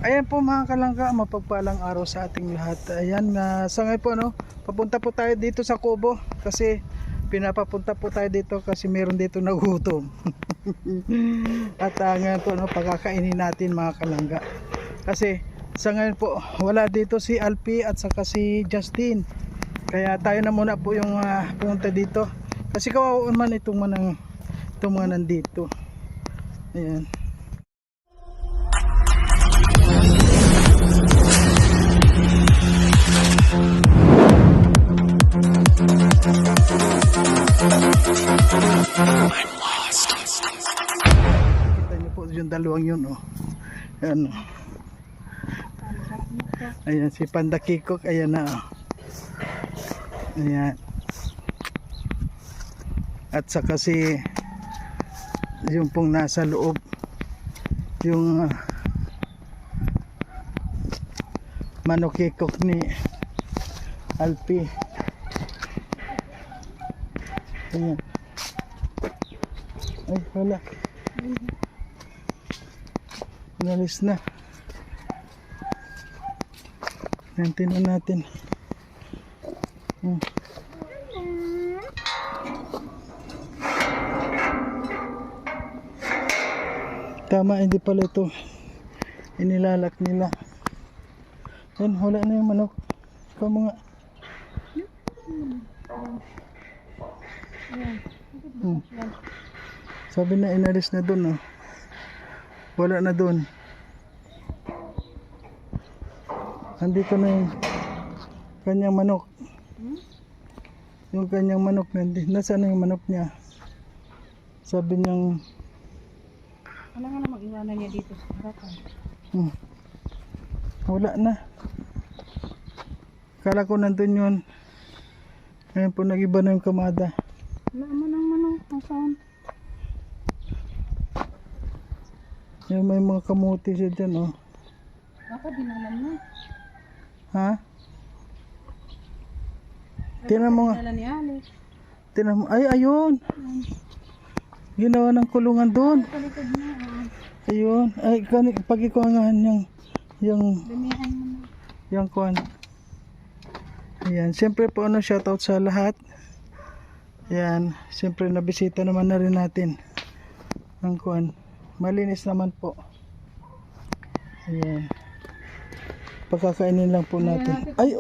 Ayan po mga kalangga, mapagpalang araw sa ating lahat. Ayan, sa ngayon po papunta po tayo dito sa Kubo kasi pinapapunta po tayo dito kasi meron dito nagutom. At ngayon po pagkakainin natin mga kalangga. Kasi sa ngayon po wala dito si Alpi at saka si Justin. Kaya tayo na muna po yung pumunta dito. Kasi kawawa man itong mga nandito. Ayan. Kita niyo po yung dalawang yun Ayan Ayan si Panda Kikok, ayan na Ayan. At saka si yung pong nasa loob yung manok Kikok ni Alpi. Ayan. Ay wala, inalis na. Tingnan natin. Tama, hindi pala ito inilalak nila. Yan, wala na yung manok. Ikaw mga sabi na inalis na dun wala na dun. Andito na yung kanyang manok. Yung kanyang manok nasaan na yung manok niya? Sabi niyang wala nga namang iwanan niya dito sa harapan. Wala na. Kala ko nandun yun. Ngayon po nag-iba na yung kamada. Wala mo nang manok. Nasaan? Yung may mga kamuti siya dyan Baka dinalan na. Ha? Tinan mo nga. Dinalan ni Alex. Tinan mo. Ay, ayun. Ginawa ng kulungan doon. Palikod na. Ayun. Ay, pagkikuhangahan yung Damihan mo na. yung kuhan. Ayan. Siyempre po shoutout sa lahat. Ayan. Siyempre nabisita naman na rin natin ang kuhan. Malinis naman po. Ayan. Pagkakainin lang po natin. Ay,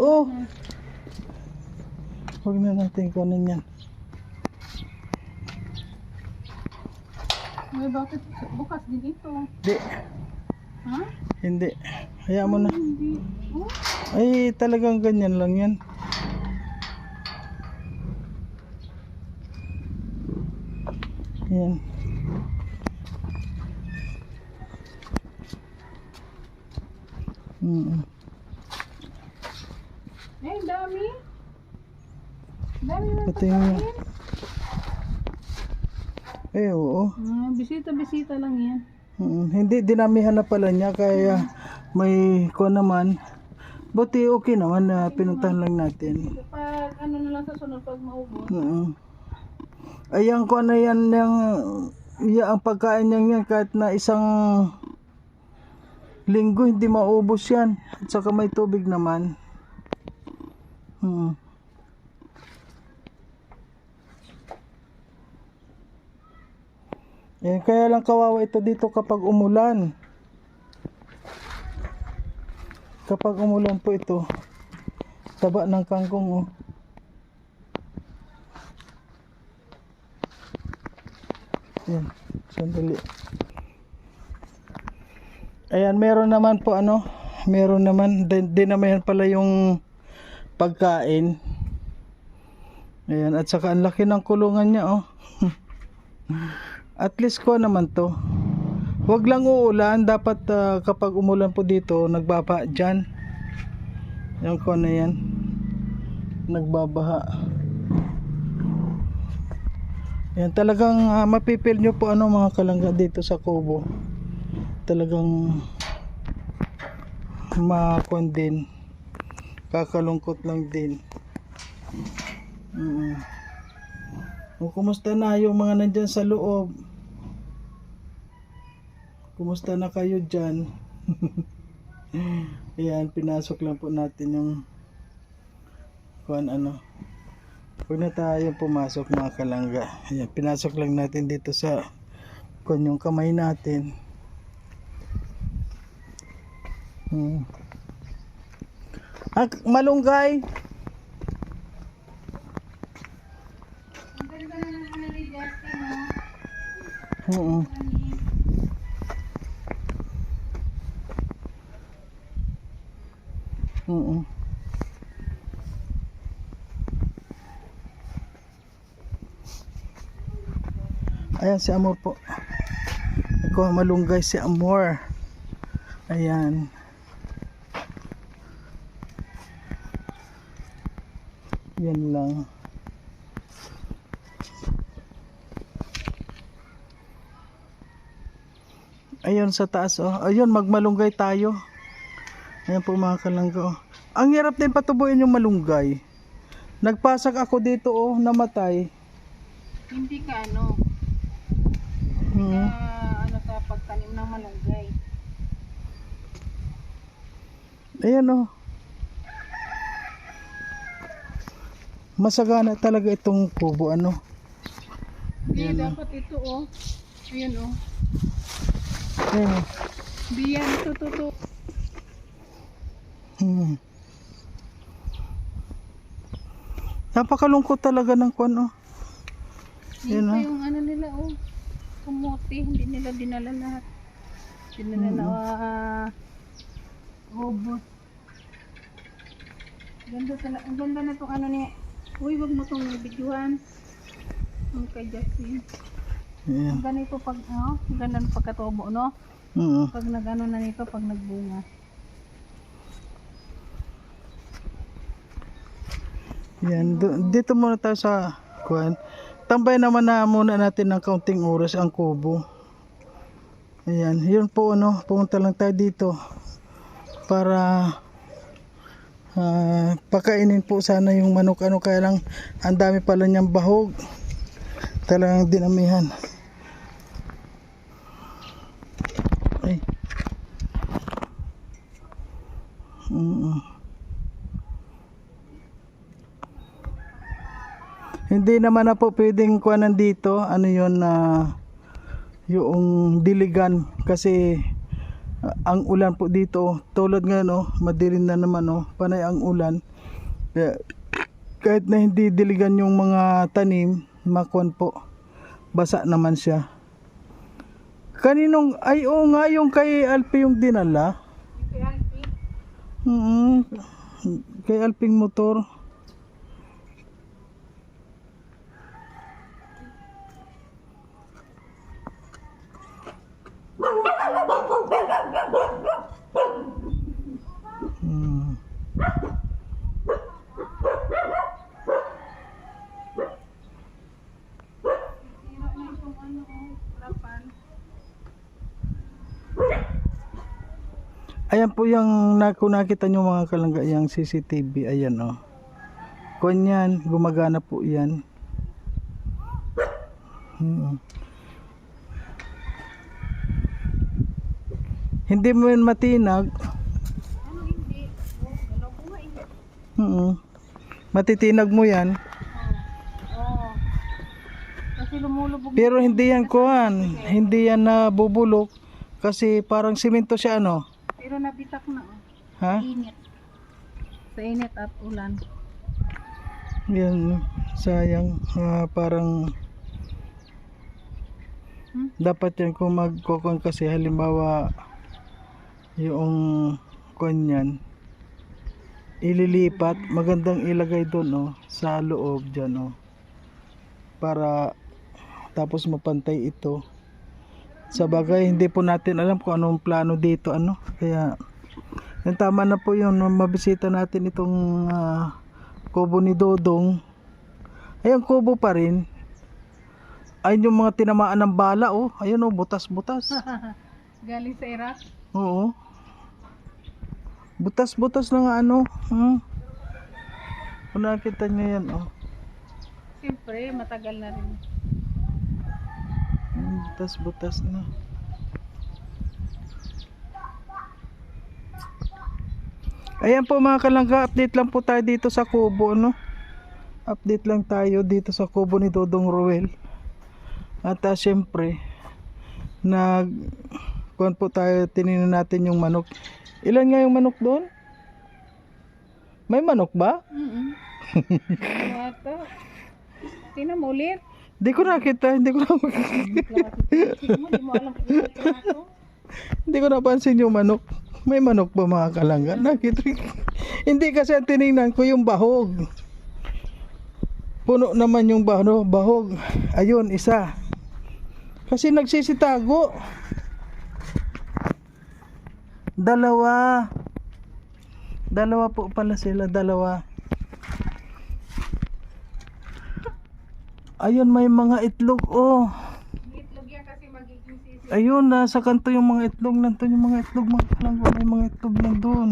huwag na natin kunin yan. Ay, bakit bukas din ito? Hindi. Ha? Hindi. Hayaan mo na. Hindi. Oh? Ay, talagang ganyan lang yan. Yan. Ay, dami. Dami mo Pati yung oo. Bisita-bisita lang yan. Hindi, dinamihan na pala niya kaya may ko naman. Buti okay naman na pinuntahan lang natin. Pag ano na lang sa sunod pag maubos. Ayan ko na yan ang pagkain niya yan kahit na isang linggo hindi maubos yan. At saka may tubig naman. Kaya lang kawawa ito dito kapag umulan. Kapag umulan po ito, taba ng kangkong Yan, sandali. Ayan, meron naman po meron naman dinamihan pala yung pagkain. Ayan, at saka ang laki ng kulungan niya At least ko naman to. Huwag lang uulan, dapat kapag umulan po dito nagbaba dyan. Yung ko na yan nagbabaha. Yan, talagang mapipil nyo po mga kalangga dito sa Kubo. Talagang makon din, kakalungkot lang din. Kumusta na yung mga nandyan sa loob? Kumusta na kayo dyan? Ayan, pinasok lang po natin yung kung ano. Huwag na tayo pumasok mga kalangga. Ayan, pinasok lang natin dito sa kung yung kamay natin. Malunggay. Ang ganda na naman ni Justin, no? Oo. Oo. Ayan si Amor po. Ako malunggay si Amor. Ayan. Yan lang. Ayun sa taas oh. Ayun magmalunggay tayo. Ayan po mga kalangga oh. Ang hirap din patubuin yung malunggay. Nagpasak ako dito oh, namatay. Hindi ka ano, ano sa pagtanim ng malunggay. Ayan oh. Masagana talaga itong kubo ano. Hindi dapat ito oh. Ayun oh. Ayan. Hindi yan ito. Napakalungkot talaga ng kwan oh. Hindi Yan, pa ah. yung ano nila oh. Kumuti, hindi nila dinala lahat. Hindi nila na robot. Ganda talaga. Ang ganda na itong ano niya. Uy, wag mo itong videohan. Ang kay Justin. Ayan. Ang ganito pag, ang ganda ng pagkatubo, no? Pag nag-ano na nito, pag nagbunga. Yan, dito muna tayo sa kuan. Tambay naman na muna natin ng kaunting oras ang kubo. Ayan, yun po ano, pumunta lang tayo dito para pakainin po sana yung manok ano, kaya lang ang dami pala niyang bahog. Talagang dinamihan. Ay. Hindi naman na po pwedeng kuanan dito, ano yun na yung diligan kasi ang ulan po dito tulad ngayon oh, madilim na naman oh, panay ang ulan. Kaya, kahit na hindi diligan yung mga tanim, makuan po, basa naman siya. Kaninong, ay oo nga yung kay Alpi yung dinala. Kay Alpi. Kay Alping motor. Ayan po yung kung nakita nyo mga kalangga yung CCTV, ayan oh. Kung yan, gumagana po yan. Hindi mo yan matinag. Ano hindi? Oh, galaw ko nga eh. Matitinag mo yan. Oo. Kasi lumulubog. Pero hindi yan kuhan, hindi yan nabubulok kasi parang simento siya ano. Pero nabitak na oh. Ha? Init. Sa init at ulan. Yan, sayang. Parang dapat yan kung magkukon kasi halimbawa yung kuhan yan ililipat, magandang ilagay doon oh, sa loob dyan oh, para tapos mapantay ito. Sa bagay hindi po natin alam kung anong plano dito ano, kaya yung tama na po yun mabisita natin itong kubo ni Dodong. Ayun, kubo pa rin. Ayun yung mga tinamaan ng bala oh, ayun oh, butas-butas. Galing sa Iraq. Oo. Butas-butas na nga ano. Kung nakita nyo yan oh. Siyempre, matagal na rin. Butas-butas na. Ayan po mga kalangga, update lang po tayo dito sa kubo, no? Update lang tayo dito sa kubo ni Dodong Roel. At syempre, kuhan po tayo, tinignan natin yung manok. Ilan nga yung manok doon? May manok ba? Ito. Tingnan mo ulit. Hindi ko nakita, hindi ko Hindi mo alam kung ito ito. hindi ko napansin yung manok. May manok ba mga kalangga? Nakita. Hindi kasi ang tinignan ko yung bahog. Puno naman yung bahog. Ayun, isa. Kasi nagsisitago. Dalawa po pala sila, dalawa. Ayun, may mga itlog, oh. Itlog yan kasi magiging sisi. Ayun, nasa kanto yung mga itlog. Nandun yung mga itlog, mga kalangga. May mga itlog nandun.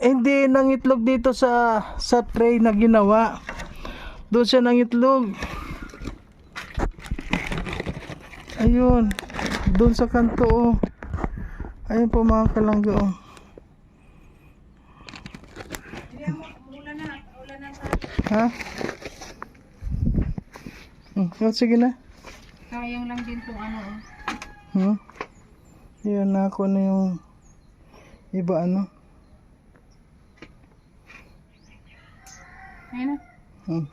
Hindi nang itlog dito sa tray na ginawa. Doon siya nang itlog. Ayun, doon sa kanto, oh. Ayun po mga kalangga, oh. Ulan na sa. Ha? Sige na. Sayang lang din kung ano. Yan na ako na yung iba, ano. Ayun na. Hmm.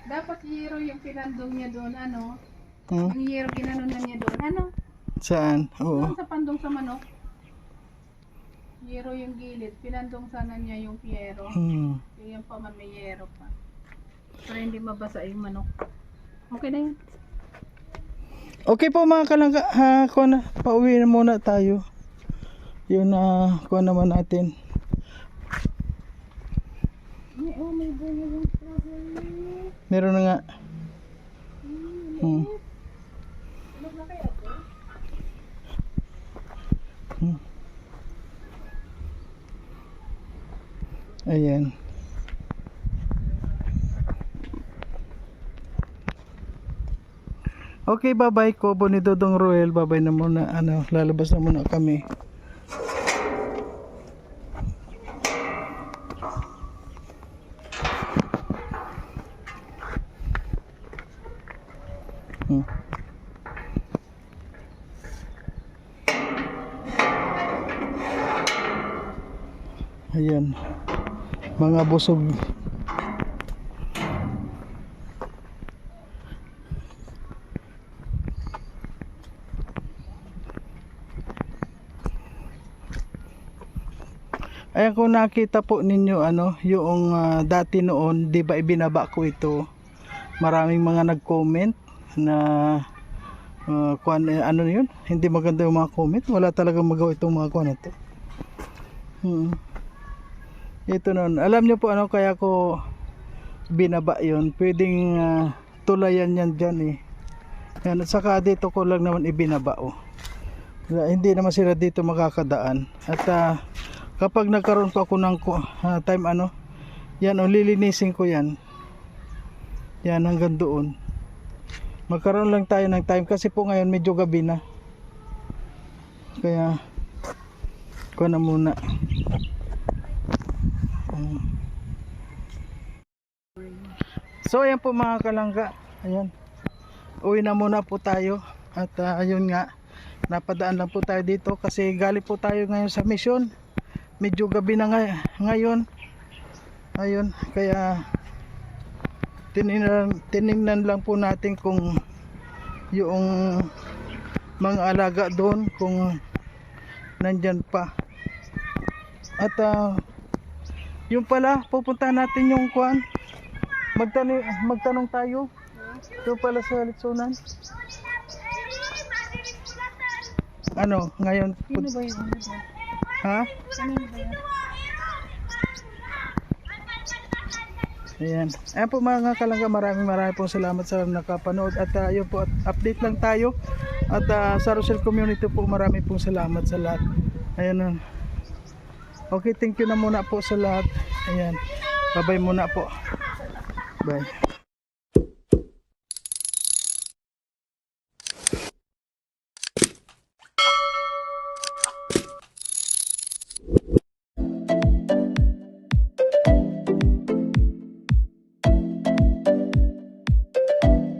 Dapat yero yung pinandong niya doon, ano? Hmm. Ang yero ginanon na niya doon, ano? Saan? Oo. Doon sa pandong sa manok. Yero yung gilid, pinandong sana niya yung yero. Yung pa man may yero pa. Para hindi mabasa yung manok. Okay na yun. Okay po mga kalangga, kuha na, pauwi na muna tayo. Yun na, kuha naman natin. May bunga yung strawberry. Meron na nga. Ano na kaya ito? Ayan. Okay, bye-bye. Kubo ni Dodong Roel. Bye-bye na muna. Lalabas na muna kami. Ayan. Mga busog. Ayan, kung nakita po ninyo yung dati noon, 'di ba ibinaba ko ito. Maraming mga nag-comment na ano yun? Hindi maganda yung mga comment. Wala talagang magawa itong mga kuan na to. Ito noon. Alam niyo po kaya ko binaba 'yon. Pwedeng tulayan yan diyan eh. Yan, at saka dito ko lang naman ibinaba, oh. Hindi naman sila dito makakadaan. At kapag nagkaroon pa ako ng time yan, lilinisin ko yan. Yan hanggang doon. Magkaroon lang tayo ng time kasi po ngayon medyo gabi na. Kaya ko na muna. So ayan po mga kalangga. Ayan. Uwi na muna po tayo. At ayun nga, napadaan lang po tayo dito kasi galing po tayo ngayon sa mission. Medyo gabi na ngayon. Ayun, kaya tinignan lang po natin kung yung mga alaga doon kung nandyan pa. At yung pala, pupunta natin yung kuan. Magtanong tayo. Yung pala sa Litsunan. Ngayon? Sino ba yun? Ha? Sino ba yun? Ayan. Ayan po mga kalangga, maraming po salamat sa nakapanood. At yun po, update lang tayo. At sa Rosel Community po, marami pong salamat sa lahat. Ayan. Okay, thank you na muna po sa lahat. Ayan. Bye-bye muna po. Bye. Bye.